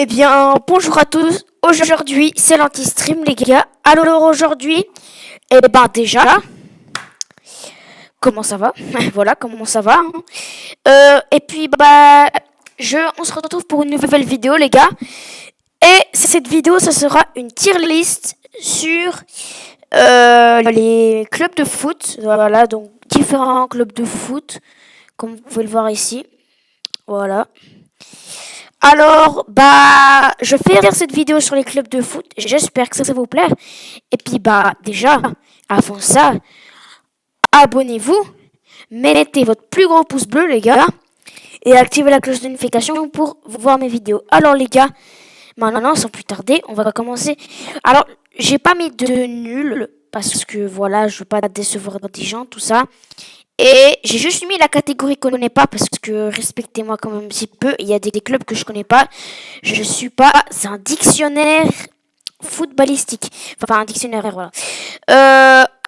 bien, bonjour à tous. Aujourd'hui, c'est l'anti-stream, les gars. Alors aujourd'hui, déjà, comment ça va? Voilà, comment ça va, hein. Et puis, on se retrouve pour une nouvelle vidéo, les gars. Et cette vidéo, ça sera une tier list sur les clubs de foot. Voilà, donc différents clubs de foot, comme vous pouvez le voir ici. Voilà. Alors, je vais faire cette vidéo sur les clubs de foot. J'espère que ça vous plaît. Et puis, déjà, avant ça, abonnez-vous, mettez votre plus gros pouce bleu, les gars, et activez la cloche de notification pour voir mes vidéos. Alors, les gars, maintenant, sans plus tarder, on va commencer. Alors, j'ai pas mis de nul, parce que, voilà, je veux pas décevoir des gens, tout ça. Et j'ai juste mis la catégorie qu'on connaît pas parce que respectez-moi quand même un petit peu. Il y a des clubs que je connais pas. Je suis pas un dictionnaire footballistique. Enfin, un dictionnaire, voilà.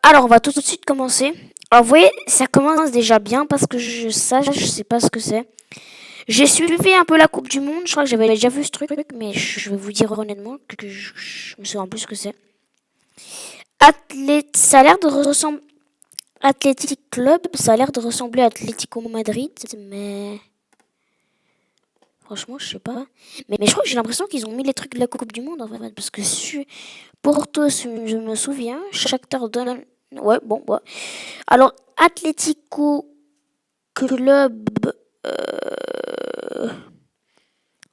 Alors, on va tout de suite commencer. Alors, vous voyez, ça commence déjà bien parce que je sais pas ce que c'est. J'ai suivi un peu la Coupe du Monde. Je crois que j'avais déjà vu ce truc, mais je vais vous dire honnêtement que je me souviens plus ce que c'est. Athlète, ça a l'air de ressembler. Athletic Club, ça a l'air de ressembler à Atlético Madrid, mais franchement, je sais pas. Mais je crois que j'ai l'impression qu'ils ont mis les trucs de la Coupe du Monde en fait, parce que Porto, je me souviens, Shakhtar Donald, ouais, bon, ouais. Alors Atlético Club,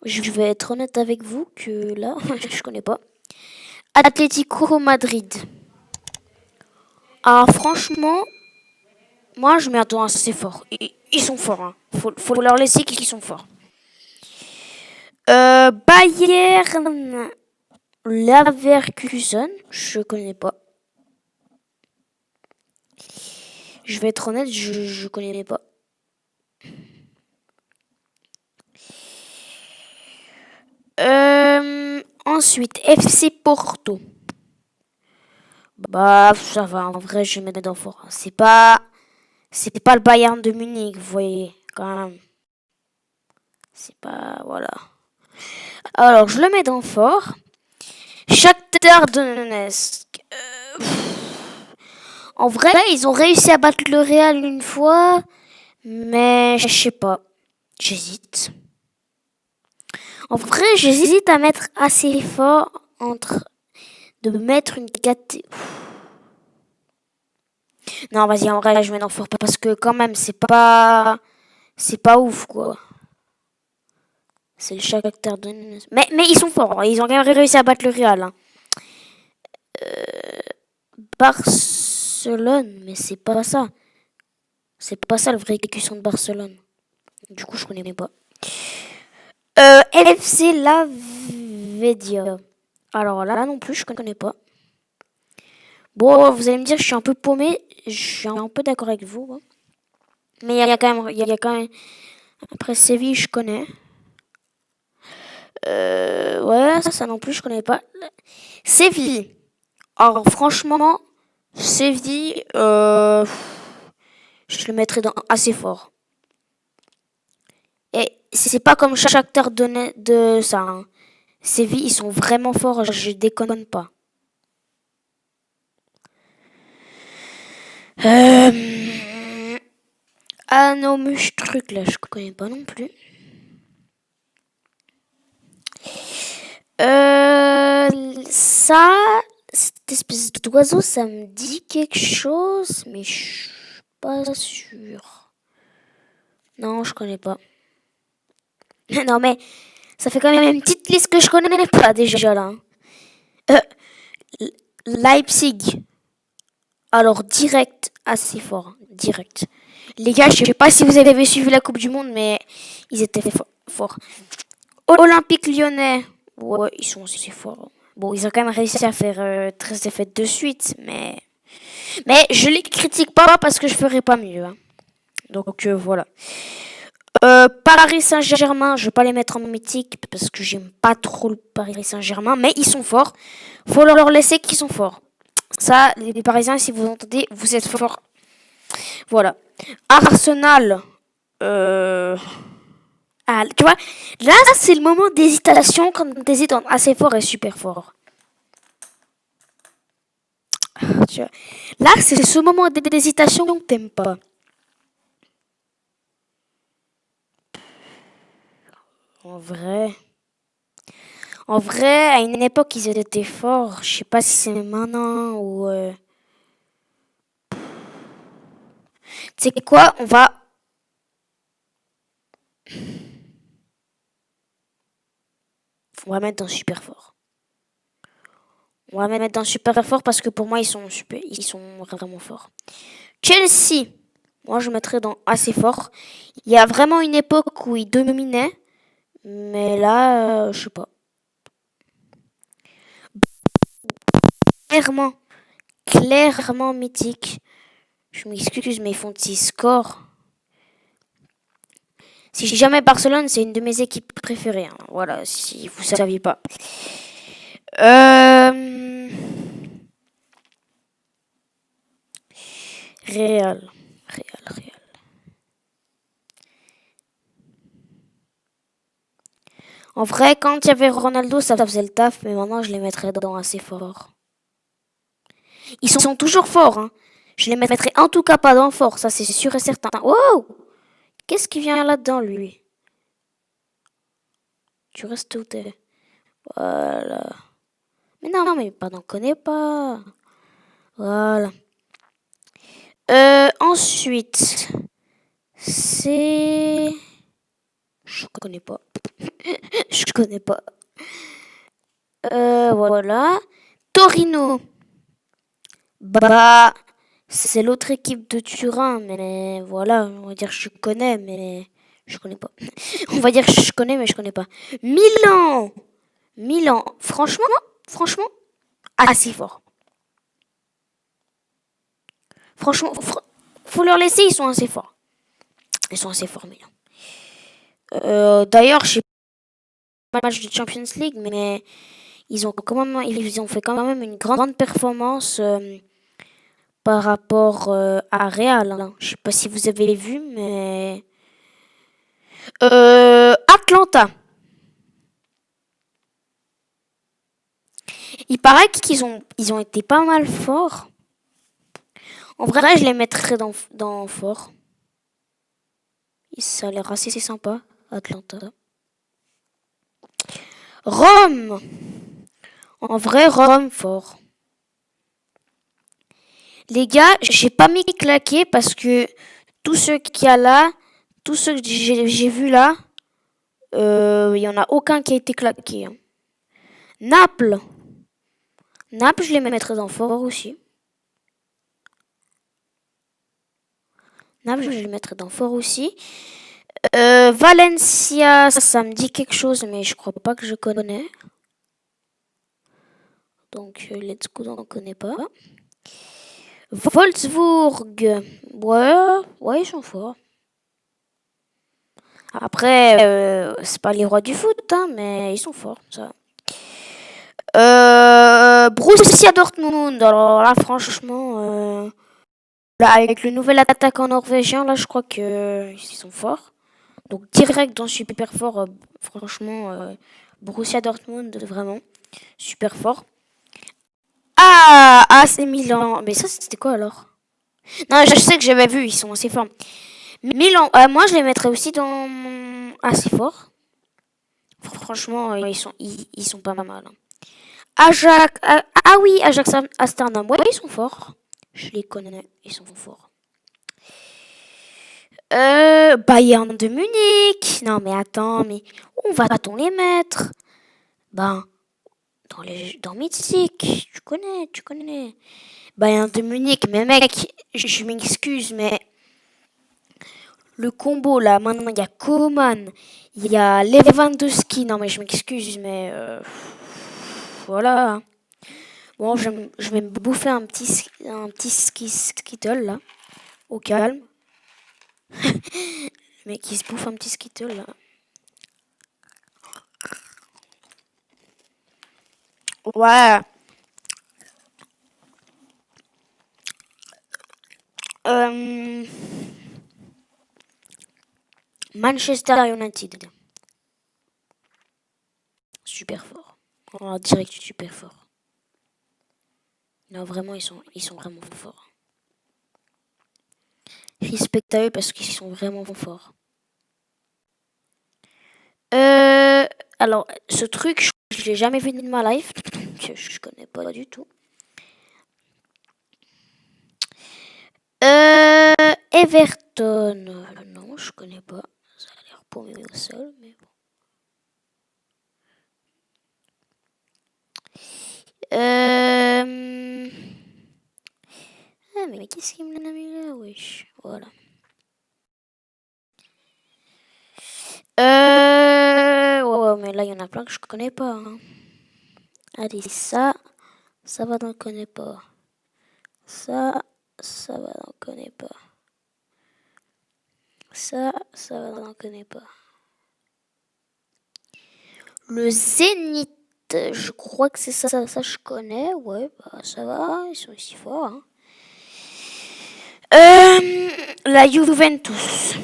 je vais être honnête avec vous que là, je connais pas. Atlético Madrid. Ah, franchement. Moi, je m'y attends assez fort. Ils sont forts, hein. Faut leur laisser qu'ils sont forts. Bayern Leverkusen, je connais pas. Je vais être honnête, je connais pas. Ensuite, FC Porto. Ça va, en vrai, je vais mettre dans fort. C'était pas le Bayern de Munich, vous voyez, quand même. C'est pas, voilà. Alors, je le mets dans fort. Shakhtar Donetsk. En vrai, ils ont réussi à battre le Real une fois, mais je sais pas. J'hésite. En vrai, j'hésite à mettre assez fort de mettre une catégorie. Non, vas-y, en vrai, je mets dans fort parce que quand même, c'est pas ouf, quoi. C'est le Shakhtar Donetsk. Mais ils sont forts. Ils ont quand même réussi à battre le Real. Hein. Barcelone, mais c'est pas ça. C'est pas ça le vrai écution de Barcelone. Du coup, je connais pas. LFC Lavedia. Alors là non plus, je connais pas. Bon, vous allez me dire, je suis un peu paumé. Je suis un peu d'accord avec vous. Hein. Mais il y a quand même. Après Séville, je connais. Ouais, ça non plus, je connais pas. Séville. Alors franchement, Séville, je le mettrais dans assez fort. Et c'est pas comme chaque acteur de ça. Hein. Séville, ils sont vraiment forts, je déconne pas. Ah non, mais ce truc là, je connais pas non plus. Cette espèce d'oiseau, ça me dit quelque chose, mais je suis pas sûre. Non, je connais pas. Non, mais ça fait quand même une petite liste que je connais pas déjà là. Leipzig. Alors, direct, assez fort. Direct. Les gars, je sais pas si vous avez suivi la Coupe du Monde, mais ils étaient forts. Olympique Lyonnais. Ouais, ils sont aussi forts. Bon, ils ont quand même réussi à faire 13 défaites de suite, mais je les critique pas parce que je ferai pas mieux. Hein. Donc, voilà. Paris Saint-Germain, je vais pas les mettre en mythique parce que j'aime pas trop le Paris Saint-Germain, mais ils sont forts. Faut leur laisser qu'ils sont forts. Ça, les Parisiens, si vous entendez, vous êtes forts. Voilà. Arsenal. Ah, tu vois, là, c'est le moment d'hésitation quand t'hésites entre assez fort et super fort. Tu vois. Là, c'est ce moment d'hésitation que t'aimes pas. En vrai. En vrai, à une époque, ils étaient forts. Je sais pas si c'est maintenant ou... Tu sais quoi, on va mettre dans super fort. On va mettre dans super fort parce que pour moi, ils sont vraiment forts. Chelsea. Moi, je mettrais dans assez fort. Il y a vraiment une époque où ils dominaient. Mais là, je sais pas. Clairement, clairement mythique. Je m'excuse, mais ils font 6 scores. Si jamais Barcelone, c'est une de mes équipes préférées. Hein. Voilà, si vous ne saviez pas. Euh... Real. Real. En vrai, quand il y avait Ronaldo, ça faisait le taf, mais maintenant je les mettrais dans assez fort. Ils sont toujours forts, hein. Je les mettrais en tout cas pas dans fort, ça c'est sûr et certain. Wow! Qu'est-ce qui vient là-dedans, lui? Tu restes où t'es? Voilà. Mais non, mais pardon, connais pas. Voilà. Ensuite, c'est... Je connais pas. Je connais pas. Voilà. Torino. Bah, c'est l'autre équipe de Turin, mais voilà, on va dire que je connais, mais je connais pas. On va dire que je connais, mais je connais pas. Milan. Milan. Franchement, assez fort. Franchement, faut leur laisser, ils sont assez forts. Ils sont assez forts, Milan. D'ailleurs, je sais pas le match de Champions League, mais ils ont fait quand même une grande performance par rapport à Real. Hein. Je sais pas si vous avez vu, mais Atlanta. Il paraît ils ont été pas mal forts. En vrai, je les mettrais dans fort. Ça a l'air assez sympa, Atlanta. Rome. En vrai, Rome fort. Les gars, j'ai pas mis claquer parce que tous ceux qu'il y a là, tous ceux que j'ai vus là, il y en a aucun qui a été claqué. Hein. Naples. Naples, je les mettrais dans fort aussi. Naples, je les mettrais dans fort aussi. Valencia, ça me dit quelque chose, mais je crois pas que je connais. Donc, let's go, on ne connaît pas. Wolfsburg. Ouais, ils sont forts. Après, c'est pas les rois du foot, hein, mais ils sont forts, ça. Borussia Dortmund. Alors là, franchement, là, avec le nouvel attaquant norvégien, là, je crois que ils sont forts. Donc direct dans super fort, franchement, Borussia Dortmund, vraiment super fort. Ah, c'est Milan. Mais ça, c'était quoi alors? Non, je sais que j'avais vu, ils sont assez forts. Milan, moi, je les mettrais aussi dans assez fort. Franchement, ils sont pas mal. Hein. Ajax, ah oui, Ajax Amsterdam, ouais, ils sont forts. Je les connais, ils sont forts. Bayern de Munich. Non, mais attends, mais où va-t-on les mettre? Ben, dans Mythique, tu connais. Bayern de Munich, mais mec, je m'excuse, mais le combo là, maintenant il y a Koman, il y a Lewandowski. Non, mais je m'excuse, mais voilà. Bon, je vais me bouffer un petit skittle là, au calme. Le mec, il se bouffe un petit skittle là. Ouais. Euh, Manchester United. super forts. En direct super forts. Non, vraiment, ils sont vraiment forts. Respect à eux parce qu'ils sont vraiment forts. Alors, ce truc, je l'ai jamais vu de ma life. Je connais pas du tout. Everton. Non, je connais pas. Ça a l'air paumé au sol, mais bon. Ah, mais qu'est-ce qu'il me l'a mis là? Wesh, voilà. Ouais, mais là, il y en a plein que je connais pas. Hein. Allez, ça va, n'en connais pas. Ça va, n'en connais pas. Ça va, n'en connais pas. Le Zénith, je crois que c'est ça, je connais. Ouais, bah ça va, ils sont aussi forts. Hein. La Juventus.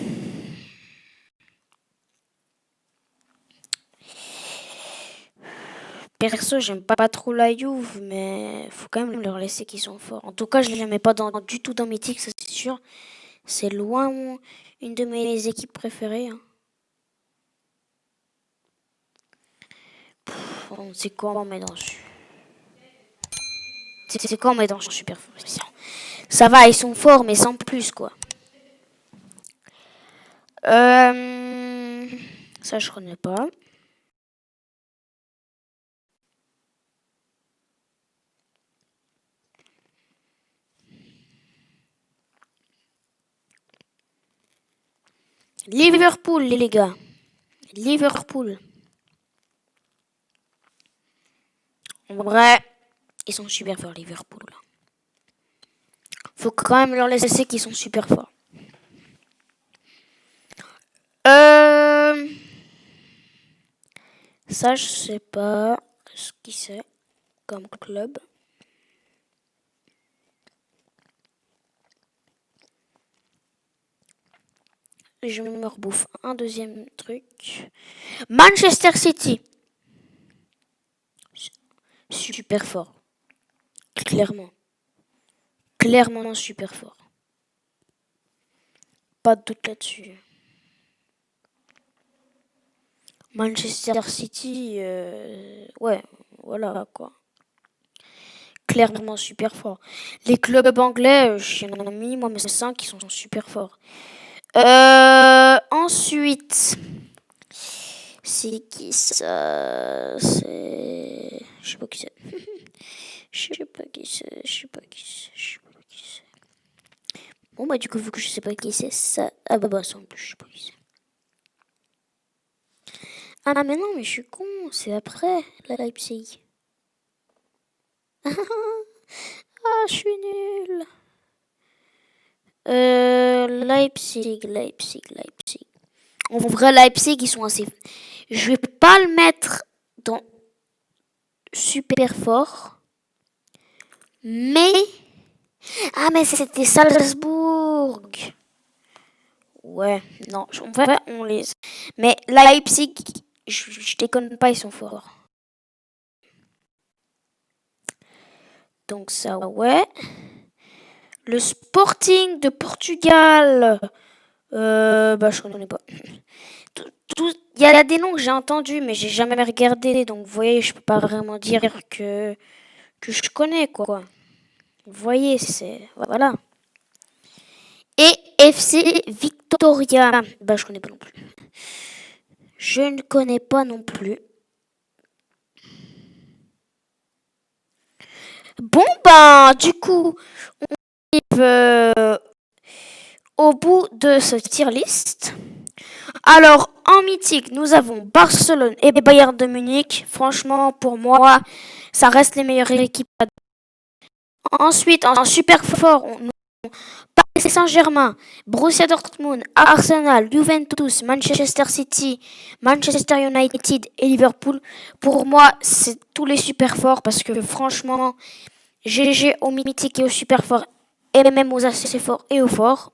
Perso, j'aime pas trop la Juve, mais faut quand même leur laisser qu'ils sont forts. En tout cas, je les mets pas du tout dans Mythique, ça c'est sûr. C'est loin une de mes équipes préférées. Hein. C'est quoi on met dans C'est quoi on met dans super fort. Ça va, ils sont forts, mais sans plus quoi. Ça je connais pas. Liverpool, les gars. Liverpool. En vrai, ils sont super forts, Liverpool. Faut quand même leur laisser qu'ils sont super forts. Ça, je sais pas ce qui c'est comme club. Je me rebouffe un deuxième truc. Manchester City. Super fort. Clairement. Clairement super fort. Pas de doute là-dessus. Manchester City, ouais, voilà quoi. Clairement super fort. Les clubs anglais, j'en ai mis moi mes 5 qui sont super forts. Ensuite, c'est qui ça? C'est... Je sais pas qui c'est. Je sais pas qui c'est. Bon bah du coup vu que je sais pas qui c'est, ça... Ah bah ça en plus je sais pas qui c'est. Ah mais non mais je suis con, c'est après la Leipzig. Ah je suis nulle. Leipzig. En vrai Leipzig ils sont assez... Je vais pas le mettre dans super fort. Mais... Ah mais c'était Salzbourg. Ouais, non, en vrai on les... Mais Leipzig, je déconne pas, ils sont forts. Donc ça, ouais. Le Sporting de Portugal. Bah je connais pas. Il y a des noms que j'ai entendus, mais j'ai jamais regardé. Donc vous voyez, je peux pas vraiment dire que je connais quoi. Vous voyez, c'est... Voilà. Et FC Victoria. Bah je connais pas non plus. Je ne connais pas non plus. Bon, ben, du coup, on arrive au bout de ce tier list. Alors, en mythique, nous avons Barcelone et Bayern de Munich. Franchement, pour moi, ça reste les meilleures équipes. Ensuite, en super fort, on Paris Saint-Germain, Borussia Dortmund, Arsenal, Juventus, Manchester City, Manchester United et Liverpool. Pour moi, c'est tous les super forts parce que franchement, GG au mythique et au super fort et même aux assez forts et aux forts.